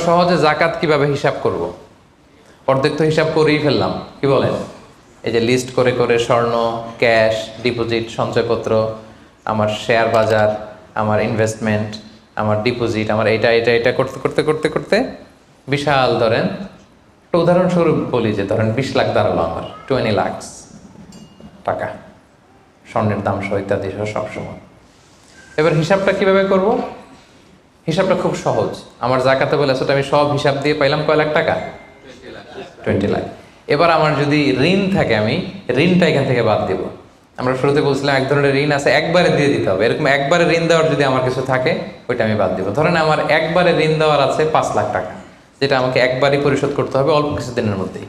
সহজে জাকাত কিভাবে হিসাব করব। অর্ধেক তো হিসাব করেই ফেললাম, কি বলেন? এই যে লিস্ট করে করে স্বর্ণ, ক্যাশ, ডিপোজিট, সঞ্চয়পত্র, আমার শেয়ার বাজার, আমার ইনভেস্টমেন্ট, আমার ডিপোজিট, আমার এটা এটা এটা করতে করতে করতে করতে বিশাল, ধরেন একটা উদাহরণস্বরূপ বলি যে ধরেন 20 লাখ দাঁড়ালো আমার, 20 লাখ টাকা, স্বর্ণের দাম সহ ইত্যাদি সহ সবসময়। এবার হিসাবটা কিভাবে করব? হিসাবটা খুব সহজ। আমার জাকাতে বলে আসলে আমি সব হিসাব দিয়ে পাইলাম কয় লাখ টাকা? 20 লাখ। এবার আমার যদি ঋণ থাকে, আমি ঋণটা এখান থেকে বাদ দেব। আমরা শুরুতে বলছিলাম এক ধরনের ঋণ আছে একবারে দিয়ে দিতে হবে, এরকম একবারে ঋণ দেওয়ার যদি আমার কিছু থাকে ওইটা আমি বাদ দেবো। ধরেন আমার একবারে ঋণ দেওয়ার আছে 5 লাখ টাকা, যেটা আমাকে একবারই পরিশোধ করতে হবে অল্প কিছুদিনের মধ্যেই,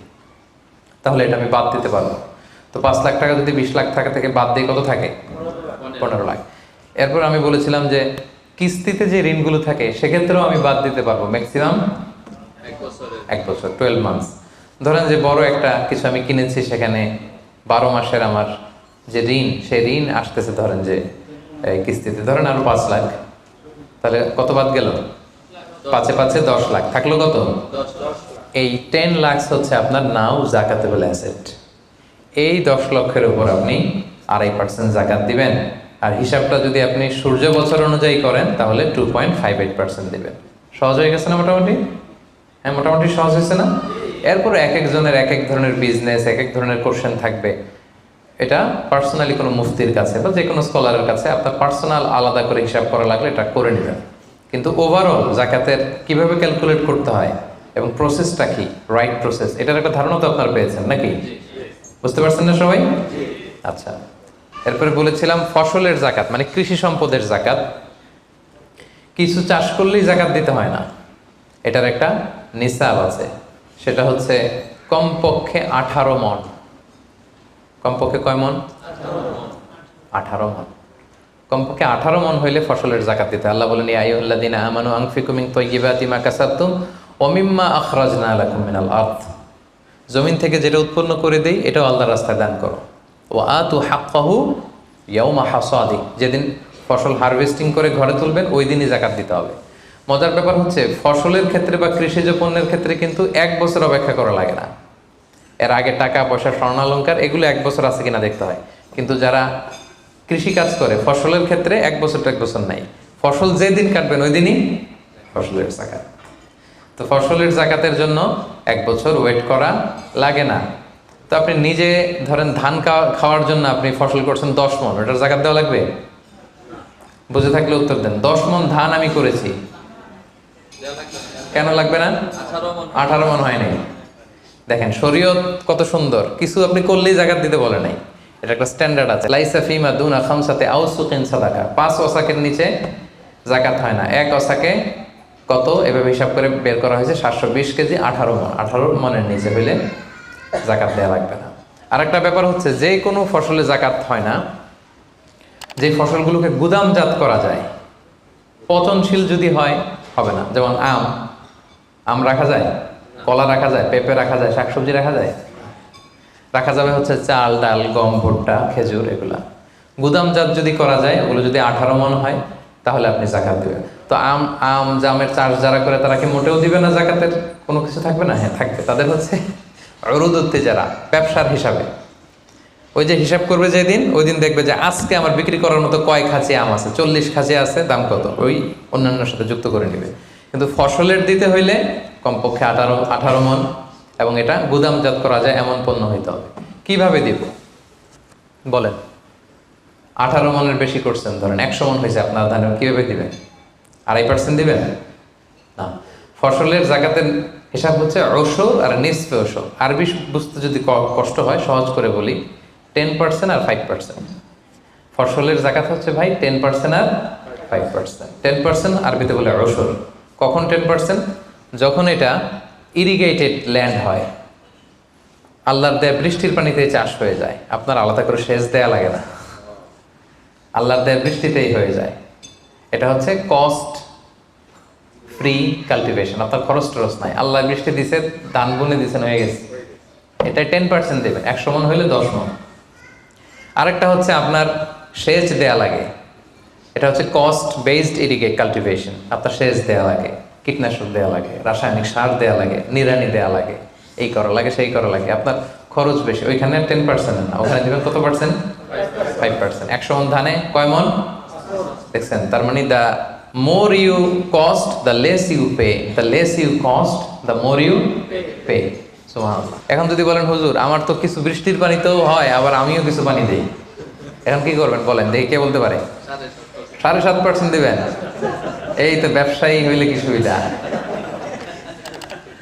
তাহলে এটা আমি বাদ দিতে পারবো। তো 5 লাখ টাকা যদি 20 লাখ টাকা থেকে বাদ দিয়ে কত থাকে? 15 লাখ। এরপর আমি বলেছিলাম যে কিস্তিতে যে ঋণগুলো থাকে সেক্ষেত্রেও আমি বাদ দিতে পারবো ম্যাক্সিমাম 1 বছর, 12 মান্থস। ধরেন যে বড় একটা কিছু আমি কিনেছি, সেখানে 12 মাসের আমার যে ঋণ, সেই ঋণ আসতেছে ধরেন যে কিস্তিতে ধরেন আরো 5 লাখ, তাহলে কত বাদ গেল? 5 এ 10 লাখ, থাকলো কত? এই 10 লাখ হচ্ছে আপনার নাও জাকাতেবল অ্যাসেট। এই 10 লক্ষের উপর আপনি 2.5% জাকাত দিবেন। আর হিসাবটা যদি আপনি সূর্য বছর অনুযায়ী করেন তাহলে 2.58% দিবেন। সহজ হয়ে গেছে না মোটামুটি? হ্যাঁ, মোটামুটি সহজ হয়েছে না? এরপর এক একজনের এক এক ধরনের বিজনেস, এক এক ধরনের কোশ্চেন থাকবে। এটা পার্সোনালি কোনো মুফতির কাছে বা যে কোনো স্কলারের কাছে আপনার পার্সোনাল আলাদা করে হিসাব করা লাগলে এটা করে নেবেন। কিন্তু ওভারঅল জাকাতের কিভাবে ক্যালকুলেট করতে হয় এবং প্রসেসটা কি, রাইট প্রসেস, এটার একটা ধারণা তো আপনারা পেয়েছেন নাকি? বুঝতে পারছেন না সবাই? আচ্ছা, এরপরে বলেছিলাম ফসলের জাকাত মানে কৃষি সম্পদের জাকাত। কিছু চাষ করলেই জাকাত দিতে হয় না, এটার একটা নিসাব আছে। সেটা হচ্ছে কমপক্ষে 18 মণ। কমপক্ষে কয় মণ? 18 মণ। কমপক্ষে 18 মণ হইলে ফসলের জাকাত দিতে। আল্লাহ বলেন, ইয়া আইয়ুহাল্লাযীনা আমানু আনফিকু মিন তাইয়্যিবাতি মা কাসাবতুম ওয়া মিম্মা আখরাজনা লাকুম মিনাল আরদ। জমিন থেকে যেটা উৎপন্ন করে দেই এটাও আল্লাহর রাস্তায় দান করো। ওয়া আতু হাক্কাহু ইয়াওমা হাসাদি, যেদিন ফসল হারভেস্টিং করে ঘরে তুলবেন ওই দিনই জাকাত দিতে হবে। মজার ব্যাপার হচ্ছে ফসলের ক্ষেত্রে বা কৃষিজ পণ্যের ক্ষেত্রে কিন্তু 1 বছর অপেক্ষা করা লাগে না। এর আগে টাকা পয়সা, স্বর্ণালঙ্কার এগুলো 1 বছর আছে কিনা দেখতে হয়। কিন্তু যারা কৃষি কাজ করে ফসলের ক্ষেত্রে 1 বছর তো 1 বছর নাই, ফসল যেদিন কাটবেন ওই দিনই ফসলের জাকাত। তো ফসলের জাকাতের জন্য 1 বছর ওয়েট করা লাগে না। তো আপনি নিজে ধরেন ধান খাওয়ার জন্য আপনি ফসল করছেন 10 মণ, ওটার জাকাত দেওয়া লাগবে? বুঝে থাকলে উত্তর দেন। 10 মণ ধান আমি করেছি, কেন লাগবে না? 18 মণ হয় নাই। দেখেন শরীয়ত কত সুন্দর, কিছু আপনি করলেই জাকাত দিতে বলে নাই। এটা একটা স্ট্যান্ডার্ড আছে। লাইসা ফিমা দুনা খামসাতে আউসুকিন সাদাকা, 5 ওসাকের নিচে জাকাত হয় না। 1 ওসাকে কত এভাবে হিসাব করে বের করা হয়েছে 720 কেজি, 18 মণ। 18 মণের নিচে হইলে জাকাত দেওয়া লাগবে না। আর একটা ব্যাপার হচ্ছে যে কোনো ফসলে জাকাত হয় না যে ফসলগুলোকে গুদামজাত করা যায়। পচনশীল যদি হয় হবে না। যেমন আম রাখা যায়, কলা রাখা যায়, পেঁপে রাখা যায়, শাকসবজি রাখা যায়। রাখা যাবে হচ্ছে চাল, ডাল, গম, ভুট্টা, খেজুর, এগুলা। গুদামজাত যদি করা যায়, ওগুলো যদি 18 মণ হয় তাহলে আপনি জাকাত দেবেন। তো জামের চাষ যারা করে তারা কি মোটেও দিবে না জাকাতের কোনো কিছু থাকবে না? হ্যাঁ থাকবে। তাদের হচ্ছে উরুদুত যারা ব্যবসার হিসাবে ওই যে হিসাব করবে যেদিন, ওই দিন দেখবে যে আজকে আমার বিক্রি করার মতো কয় খাঁচি আম আছে, 40 খাঁচি আছে, দাম কত, ওই অন্যান্যর সাথে যুক্ত করে নেবে। কিন্তু ফসলের দিতে হইলে কমপক্ষে 18 মণ এবং এটা গুদামজাত করা যায় এমন পণ্য হইতে হবে। কিভাবে দিব বলেন? 18 মণের বেশি করছেন, ধরেন 100 মণ হয়েছে আপনার ধানের, কিভাবে দিবেন? 2.5% দিবেন না। ফসলের জাকাতের হিসাব হচ্ছে ওশর আর নিসফে ওশর। আরবি বুঝতে যদি কষ্ট হয় সহজ করে বলি, 10% আর 5%। ফসলের জাকাত হচ্ছে ভাই 10% আর 5%। 10% আরবিতে বলে ওশর। কখন 10%? যখন এটা ইরিগেটেড ল্যান্ড হয়, আল্লাহর দেয়া বৃষ্টির পানিতে চাষ হয়ে যায়, আপনার আলাদা করে সেচ দেয়া লাগে না, আল্লাহর দেয়া বৃষ্টিতেই হয়ে যায়। এটা হচ্ছে কস্ট ফ্রি কাল্টিভেশন, আপনার খরচ টরচ নাই, আল্লাহ বৃষ্টি দিছে, ধান বুনে দিছেন, হয়ে গেছে। এটা 10% দেবেন। 100 মণ হইলে 10 মণ। আরেকটা হচ্ছে আপনার সেচ দেয়া লাগে, এটা হচ্ছে কস্ট বেসড কাল্টিভেশন, আপনার সেচ দেয়া লাগে। কীটনাশক দেওয়া লাগে, রাসায়নিক সার দেওয়া লাগে, নিড়ানি দেওয়া লাগে, এই করা লাগে সেই করা লাগে, আপনার খরচ বেশি। ওইখানে 10% না, ওখানে দেবেন কত পার্সেন্ট? 5%। 100 মন ধানে কয় মন? দেখছেন, তার মানে the more you cost the less you pay, the less you cost the more you pay. সুবহানাল্লাহ। এখন যদি বলেন হুজুর আমার তো কিছু বৃষ্টির পানিতেও হয়, আবার আমিও কিছু পানি দিই, এখন কি করবেন বলেন দেখি, কে বলতে পারে? 7.5% দিবেন? এই তো ব্যবসায়ী হইলে কি সুবিধা।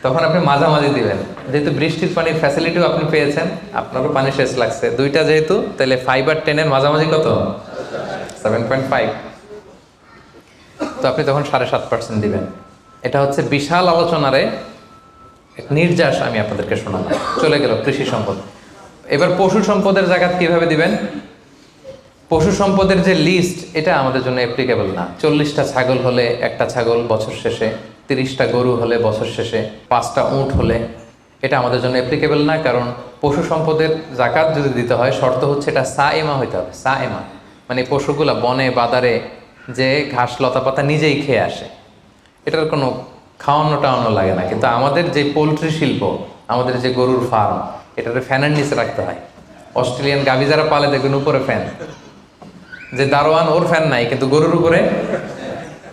তখন আপনি মাঝামাঝি দিবেন, যেহেতু বৃষ্টির পানির ফ্যাসিলিটিও আপনি পেয়েছেন, আপনারও পানি শেষ লাগছে, দুইটা যেহেতু, তাহলে 5 আর 10 এর মাঝামাঝি কত? 7.5। তো আপনি তখন 7.5% দিবেন। এটা হচ্ছে বিশাল আলোচনারে এক নির্যাস আমি আপনাদেরকে শোনালাম। চলে গেল কৃষি সম্পদ। এবার পশু সম্পদের জাকাত কিভাবে দিবেন? পশু সম্পদের যে লিস্ট, এটা আমাদের জন্য অ্যাপ্লিকেবল না। 40টা ছাগল হলে একটা ছাগল বছর শেষে, 30টা গরু হলে বছর শেষে, 5টা উট হলে, এটা আমাদের জন্য অ্যাপ্লিকেবল না। কারণ পশু সম্পদের জাকাত যদি দিতে হয়, শর্ত হচ্ছে এটা সায়েমা হইতে হবে। সায়েমা মানে পশুগুলা বনে বাদারে যে ঘাস লতা পাতা নিজেই খেয়ে আসে, এটার কোনো খাওয়ানো টাওয়ানো লাগে না। কিন্তু আমাদের যে পোলট্রি শিল্প, আমাদের যে গরুর ফার্ম, এটাতে ফ্যানের নিচে রাখতে হয়। অস্ট্রেলিয়ান গাভী যারা পালে দেখবেন উপরে ফ্যান, যে দারোয়ান ওর ফ্যান নাই, কিন্তু গরুর উপরে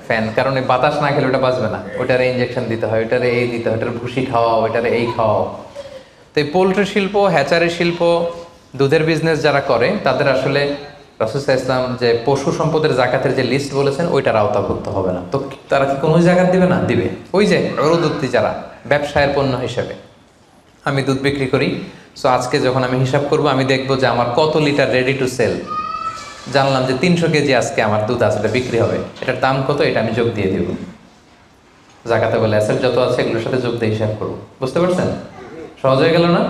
ফ্যান। কারণ এই বাতাস না খেলে ওটা বাঁচবে না, ওইটারে ইঞ্জেকশন দিতে হয়, ওইটারে এই দিতে হয়, ওইটারে ভুসি খাওয়াও, ওইটারে এই খাওয়াও। তো এই পোলট্রি শিল্প, হ্যাচারি শিল্প, দুধের বিজনেস যারা করে, তাদের আসলে রাসূল সাল্লাল্লাহু আলাইহি ওয়াসাল্লাম যে পশু সম্পদের জাকাতের যে লিস্ট বলেছেন, ওইটার আওতাভুক্ত হবে না। তো তারা কি কোনো জাকাত দিবে না? দিবে। ওই যে উরুদুত্তি যারা ব্যবসায়ের পণ্য হিসেবে, আমি দুধ বিক্রি করি, সো আজকে যখন আমি হিসাব করব, আমি দেখবো যে আমার কত লিটার রেডি টু সেল, জানলাম যে 300 কেজি আজকে আমার দুধ আসলে বিক্রি হবে, এটার দাম কত, এটা আমি যোগ দিয়ে দেব। জাকাতে বলে অ্যাসেট যত আছে এগুলোর সাথে যোগ দিয়ে হিসাব করবো। বুঝতে পারছেন? সহজ হয়ে গেল না?